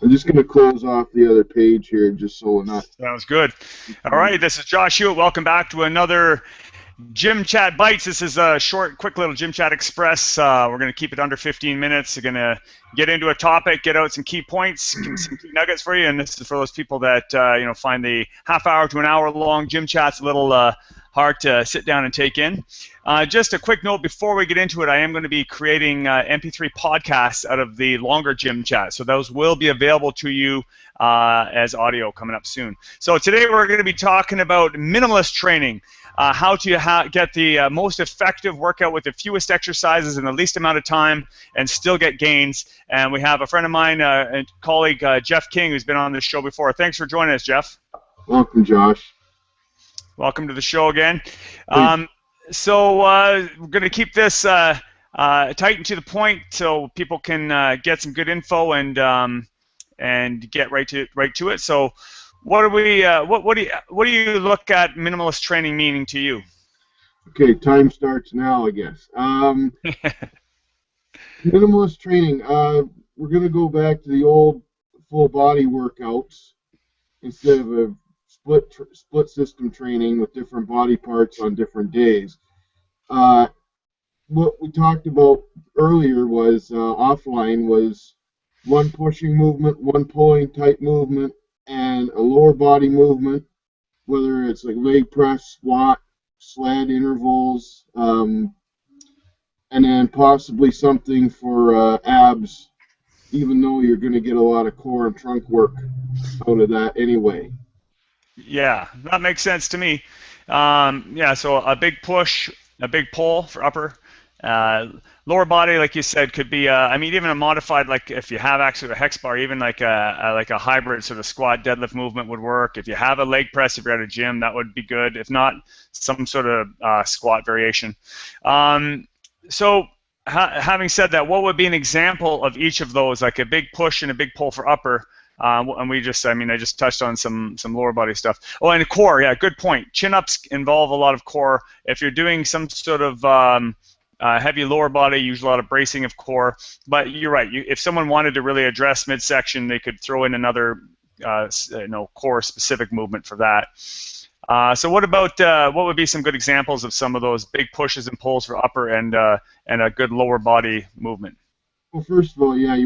I'm just going to close off the other page here just so we're not. Sounds good. All right, this is Josh Hewitt. Welcome back to another Gym Chat Bites. This is a short, quick little Gym Chat Express. We're going to keep it under 15 minutes. We're going to get into a topic, get out some key points, some key nuggets for you. And this is for those people that find the half-hour to an hour-long gym chats a little hard to sit down and take in. Just a quick note before we get into it, I am going to be creating MP3 podcasts out of the longer gym chat. So those will be available to you as audio coming up soon. So today we're going to be talking about minimalist training. How to get the most effective workout with the fewest exercises in the least amount of time and still get gains. And we have a friend of mine, and colleague, Jeff King, who's been on this show before. Thanks for joining us, Jeff. Welcome, Josh. Welcome to the show again. So we're going to keep this tight and to the point so people can get some good info and get right to it. So what do you look at minimalist training meaning to you? Okay, time starts now, I guess. Minimalist training. We're going to go back to the old full body workouts instead of a split system training with different body parts on different days. What we talked about earlier was offline was one pushing movement, one pulling type movement, and a lower body movement, whether it's like leg press, squat, sled intervals, and then possibly something for abs, even though you're going to get a lot of core and trunk work out of that anyway. Yeah, that makes sense to me. Yeah, so a big push, a big pull for upper. Lower body, like you said, could be. I mean, even a modified, like if you have actually a hex bar, even like a hybrid sort of squat deadlift movement would work. If you have a leg press, if you're at a gym, that would be good. If not, some sort of squat variation. So having said that, what would be an example of each of those, like a big push and a big pull for upper? And I just touched on some lower body stuff. Oh, and core, yeah, good point. Chin-ups involve a lot of core. If you're doing some sort of heavy lower body, use a lot of bracing of core. But you're right. If someone wanted to really address midsection, they could throw in another core-specific movement for that. So what would be some good examples of some of those big pushes and pulls for upper and a good lower body movement? Well, first of all, yeah,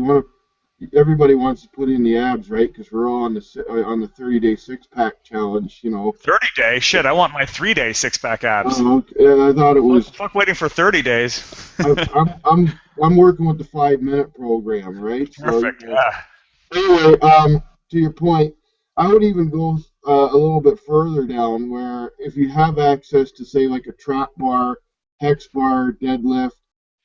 everybody wants to put in the abs, right? Because we're all on the 30-day six-pack challenge, 30-day? Shit, I want my 3-day six-pack abs. I thought it was. Fuck waiting for 30 days. I'm working with the 5-minute program, right? Perfect. So, yeah. Anyway, to your point, I would even go a little bit further down, where if you have access to, say, like a trap bar, hex bar, deadlift,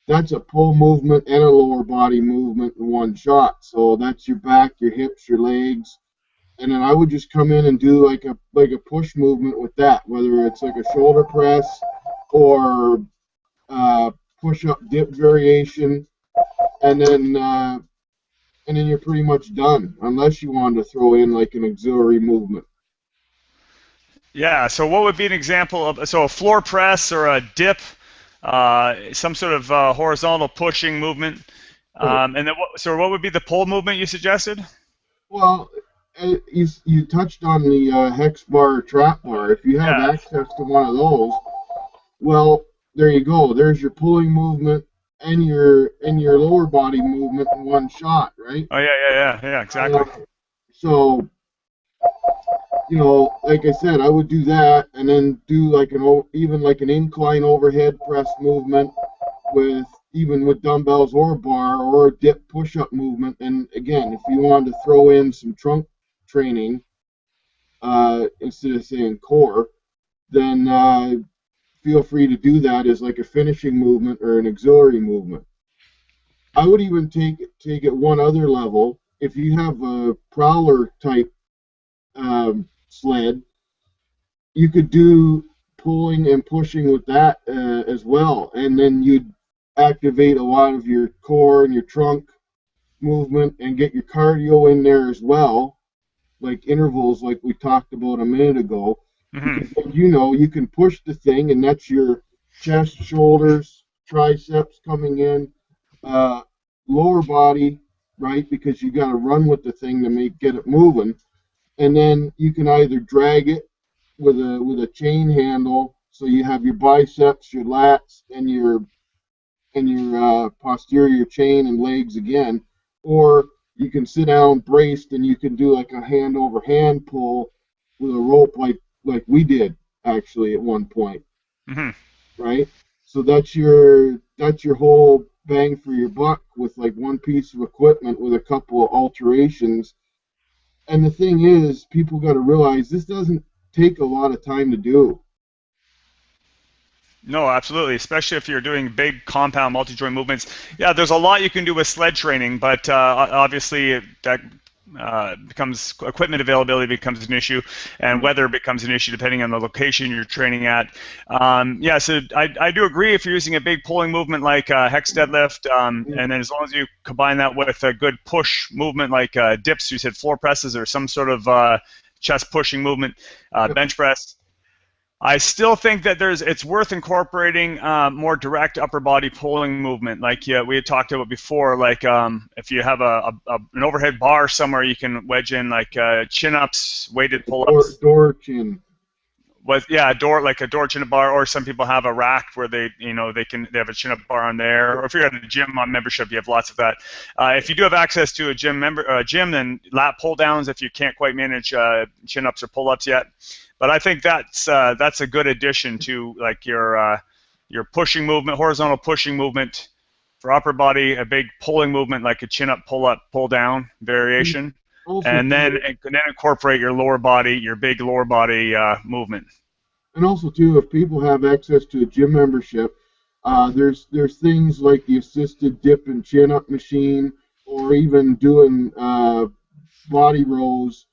that's a pull movement and a lower body movement in one shot. So that's your back, your hips, your legs, and then I would just come in and do like a push movement with that, whether it's like a shoulder press or push-up dip variation, and then you're pretty much done, unless you wanted to throw in like an auxiliary movement. Yeah. So what would be an example of a floor press or a dip? Some sort of horizontal pushing movement, and then what would be the pull movement you suggested? Well, you touched on the hex bar or trap bar. If you have access to one of those, well, there you go. There's your pulling movement and your lower body movement in one shot, right? Oh yeah, exactly. So, like I said, I would do that, and then do like an incline overhead press movement with dumbbells or a bar, or a dip push-up movement. And again, if you wanted to throw in some trunk training instead of saying core, then feel free to do that as like a finishing movement or an auxiliary movement. I would even take it one other level. If you have a prowler type sled, you could do pulling and pushing with that as well, and then you'd activate a lot of your core and your trunk movement and get your cardio in there as well, like intervals like we talked about a minute ago. Mm-hmm. Because, you can push the thing, and that's your chest, shoulders, triceps coming in, lower body, right? Because you got to run with the thing to get it moving. And then you can either drag it with a chain handle, so you have your biceps, your lats, and your posterior chain and legs again, or you can sit down braced and you can do like a hand over hand pull with a rope, like we did actually at one point, Hmm. right? So that's your whole bang for your buck with like one piece of equipment with a couple of alterations. And the thing is, people got to realize this doesn't take a lot of time to do. No, absolutely, especially if you're doing big compound multi-joint movements. Yeah, there's a lot you can do with sled training, but obviously that becomes equipment availability becomes an issue, and Right. weather becomes an issue depending on the location you're training at. Yeah, so I do agree if you're using a big pulling movement like hex deadlift, and then as long as you combine that with a good push movement like dips, you said floor presses or some sort of chest pushing movement, Yep. bench press. I still think that it's worth incorporating more direct upper body pulling movement, like we had talked about before. Like if you have an overhead bar somewhere, you can wedge in like chin ups, weighted pull ups. Door chin. With yeah, a door chin up bar, or some people have a rack where they have a chin up bar on there. Or if you're at a gym on membership, you have lots of that. If you do have access to a gym, then lat pull downs if you can't quite manage chin ups or pull ups yet. But I think that's a good addition to like your pushing movement, horizontal pushing movement for upper body, a big pulling movement like a chin up, pull down And variation, also and too, then incorporate your lower body, your big lower body movement. if people have access to a gym membership, there's things like the assisted dip and chin up machine, or even doing body rows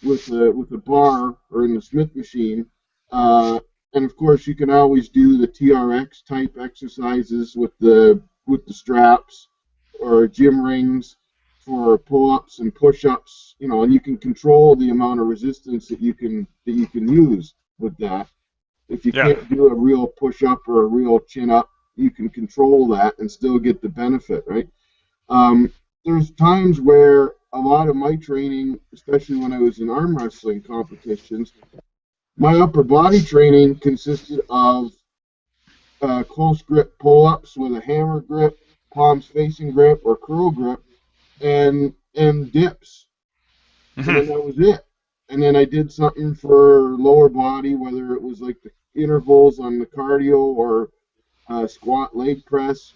with a bar or in the Smith machine. Uh, and of course, you can always do the TRX type exercises with the straps or gym rings for pull-ups and push-ups. And you can control the amount of resistance that you can use with that. If you Yeah. can't do a real push-up or a real chin-up, you can control that and still get the benefit, right? Um, there's times where a lot of my training, especially when I was in arm wrestling competitions, my upper body training consisted of close grip pull ups with a hammer grip, palms facing grip, or curl grip, and dips, and Hmm. then that was it. And then I did something for lower body, whether it was like the intervals on the cardio or squat leg press,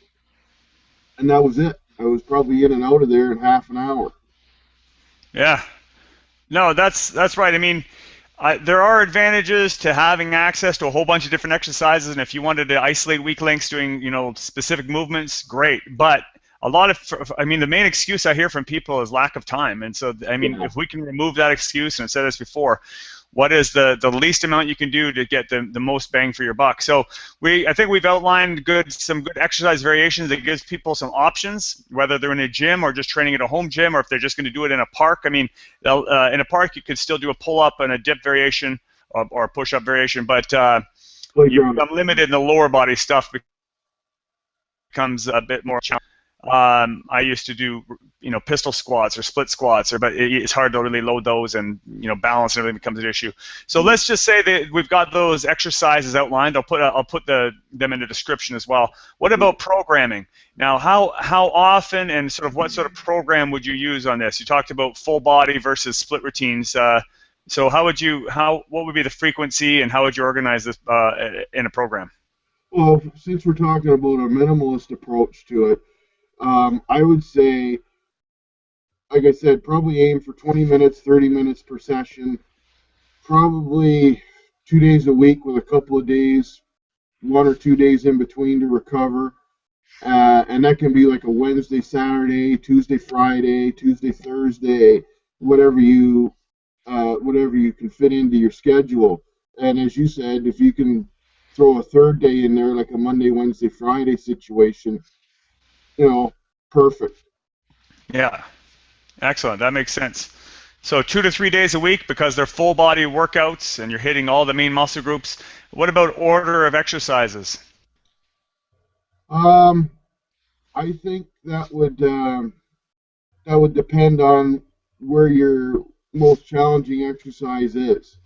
and that was it. I was probably in and out of there in half an hour. Yeah. No, that's right. I mean, there are advantages to having access to a whole bunch of different exercises, and if you wanted to isolate weak links doing, specific movements, great. But I mean, the main excuse I hear from people is lack of time. And so, I mean, Yeah. if we can remove that excuse, and I've said this before, what is the least amount you can do to get the most bang for your buck? So I think we've outlined some good exercise variations that gives people some options, whether they're in a gym or just training at a home gym, or if they're just going to do it in a park. I mean, in a park you could still do a pull up and a dip variation or a push up variation, but you Playground. become limited in the lower body stuff becomes a bit more challenging. I used to do, pistol squats or split squats, but it's hard to really load those, and balance and everything becomes an issue. So let's just say that we've got those exercises outlined. I'll put them in the description as well. What about programming? Now, how often and sort of what sort of program would you use on this? You talked about full body versus split routines. So what would be the frequency, and how would you organize this in a program? Well, since we're talking about a minimalist approach to it, I would say, like I said, probably aim for 20 minutes, 30 minutes per session, probably 2 days a week with a couple of days, 1 or 2 days in between to recover. And that can be like a Wednesday, Saturday, Tuesday, Friday, Tuesday, Thursday, whatever whatever you can fit into your schedule. And as you said, if you can throw a third day in there, like a Monday, Wednesday, Friday situation, you know, perfect. Yeah. Excellent. That makes sense. So 2 to 3 days a week because they're full body workouts and you're hitting all the main muscle groups. What about order of exercises? Um, I think that would that would depend on where your most challenging exercise is.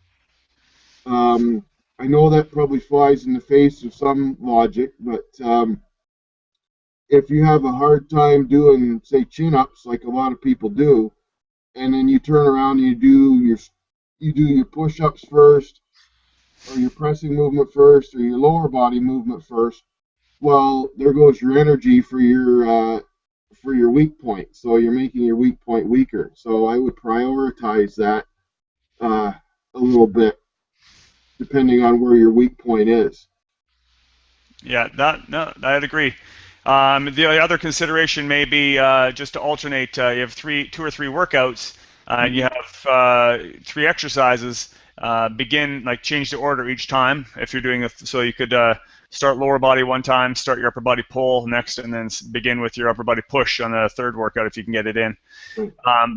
Um, I know that probably flies in the face of some logic, but if you have a hard time doing, say, chin-ups, like a lot of people do, and then you turn around and you do your push-ups first, or your pressing movement first, or your lower body movement first, well, there goes your energy for your weak point. So you're making your weak point weaker. So I would prioritize that uh, a little bit depending on where your weak point is. Yeah, that no, I'd agree. The other consideration may be just to alternate. You have two or three workouts, and you Mhm. have three exercises. Change the order each time if you're doing so you could start lower body one time, start your upper body pull next, and then begin with your upper body push on the third workout if you can get it in. Right.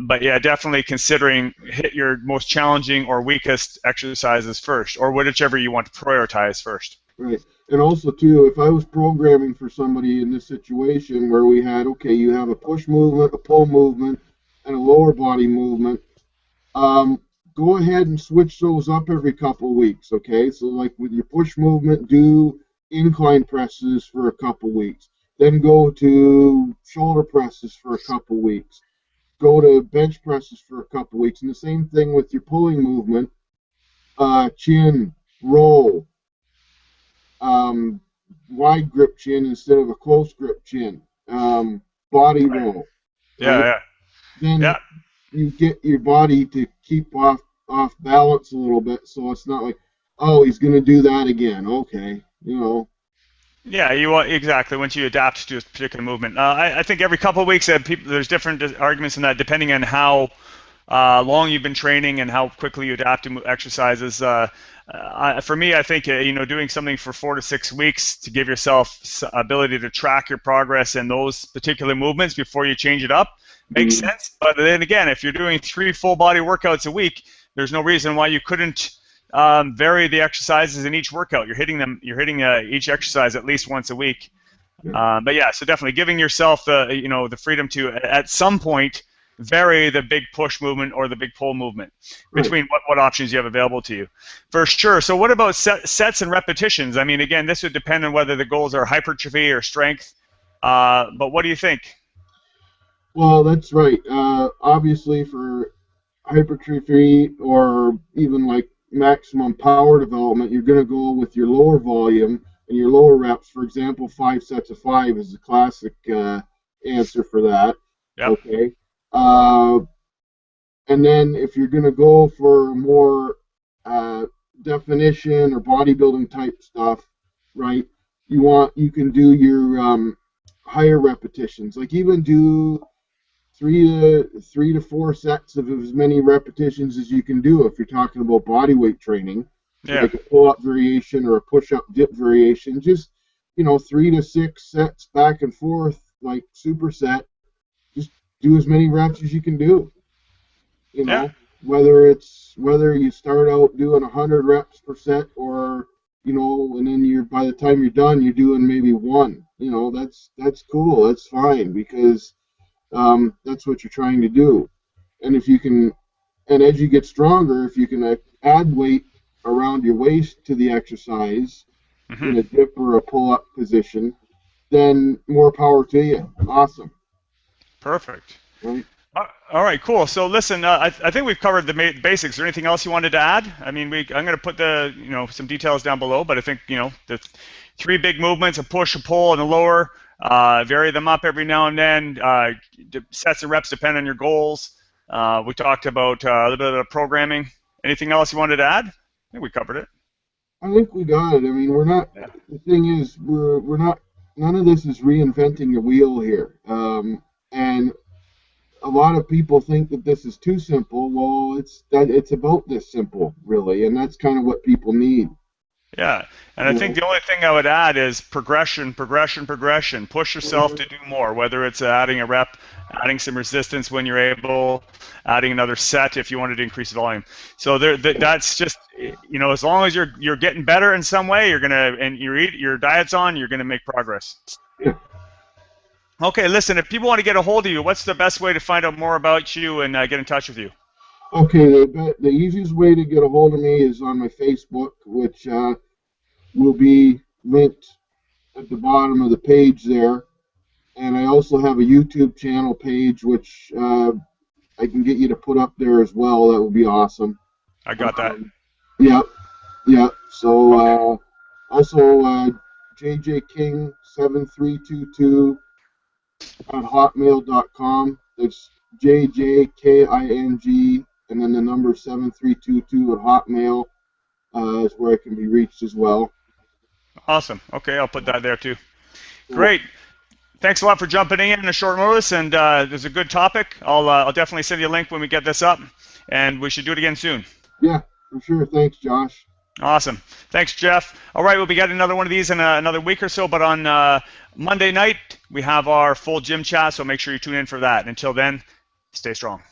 But yeah, definitely considering hit your most challenging or weakest exercises first, or whichever you want to prioritize first. Right. And also too, if I was programming for somebody in this situation where we had, okay, you have a push movement, a pull movement, and a lower body movement, um, go ahead and switch those up every couple of weeks. Okay. So like with your push movement, do incline presses for a couple of weeks. Then go to shoulder presses for a couple of weeks. Go to bench presses for a couple of weeks. And the same thing with your pulling movement, chin, roll, um, wide grip chin instead of a close grip chin, body Right. roll, Yeah, right? yeah, Then yeah. you get your body to keep off balance a little bit, so it's not like, oh, he's going to do that again. Okay, you know. Yeah, you want exactly once you adapt to a particular movement. I think every couple of weeks, there's different arguments in that depending on how long you've been training and how quickly you adapt to exercises. For me, I think doing something for 4 to 6 weeks to give yourself ability to track your progress in those particular movements before you change it up makes Mm, sense. But then again, if you're doing 3 full body workouts a week, there's no reason why you couldn't vary the exercises in each workout. You're hitting them. You're hitting each exercise at least once a week. yeah, But yeah, so definitely giving yourself the freedom to at some point vary the big push movement or the big pull movement right. between what options you have available to you. For sure. So what about sets and repetitions? I mean, again, this would depend on whether the goals are hypertrophy or strength. But what do you think? Well, that's right. Obviously, for hypertrophy or even like maximum power development, you're going to go with your lower volume and your lower reps. For example, 5 sets of 5 is the classic answer for that. Yep. Okay. Uh, and then if you're going to go for more uh, definition or bodybuilding type stuff, right? You can do your higher repetitions. Like even do 3 to 4 sets of as many repetitions as you can do if you're talking about body weight training, Yeah. like a pull up variation or a push up dip variation. Just 3 to 6 sets back and forth, like superset. Just do as many reps as you can do. You Yeah. know, whether you start out doing 100 reps per set, or and then you're by the time you're done, you're doing maybe one. That's cool. That's fine because that's what you're trying to do. And if you can, and as you get stronger, if you can add weight around your waist to the exercise Hmm. in a dip or a pull up position, then more power to you. Awesome, Perfect. right? All right, cool. So listen, I think we've covered the basics. Is there anything else you wanted to add? I mean, I'm going to put some details down below, but I think, the three big movements, a push, a pull, and a lower, vary them up every now and then. Sets and reps depend on your goals. We talked about a little bit of programming. Anything else you wanted to add? I think we covered it. I think we got it. I mean, we're not. Yeah. The thing is, we're not. None of this is reinventing the wheel here. And a lot of people think that this is too simple. Well, it's about this simple, really, and that's kind of what people need. Yeah, and I You think know. the only thing I would add is progression, progression, progression. Push yourself Mhm. to do more, whether it's adding a rep, adding some resistance when you're able, adding another set if you wanted to increase volume. So that's just, as long as you're getting better in some way, and your diet's on, you're gonna make progress. Yeah. Okay, listen, if people want to get a hold of you, what's the best way to find out more about you and get in touch with you? Okay, the easiest way to get a hold of me is on my Facebook, which will be linked at the bottom of the page there. And I also have a YouTube channel page, which I can get you to put up there as well. That would be awesome. I got that. Yep, yep. So Okay. also JJKing7322 at hotmail.com. It's JJKING and then the number 7322 at Hotmail is where I can be reached as well. Awesome. Okay, I'll put that there too. Cool. Great. Thanks a lot for jumping in a short notice, and there's a good topic. I'll definitely send you a link when we get this up, and we should do it again soon. Yeah, for sure. Thanks, Josh. Awesome. Thanks, Jeff. All right, we'll be getting another one of these in another week or so, but on Monday night, we have our full gym chat, so make sure you tune in for that. Until then, stay strong.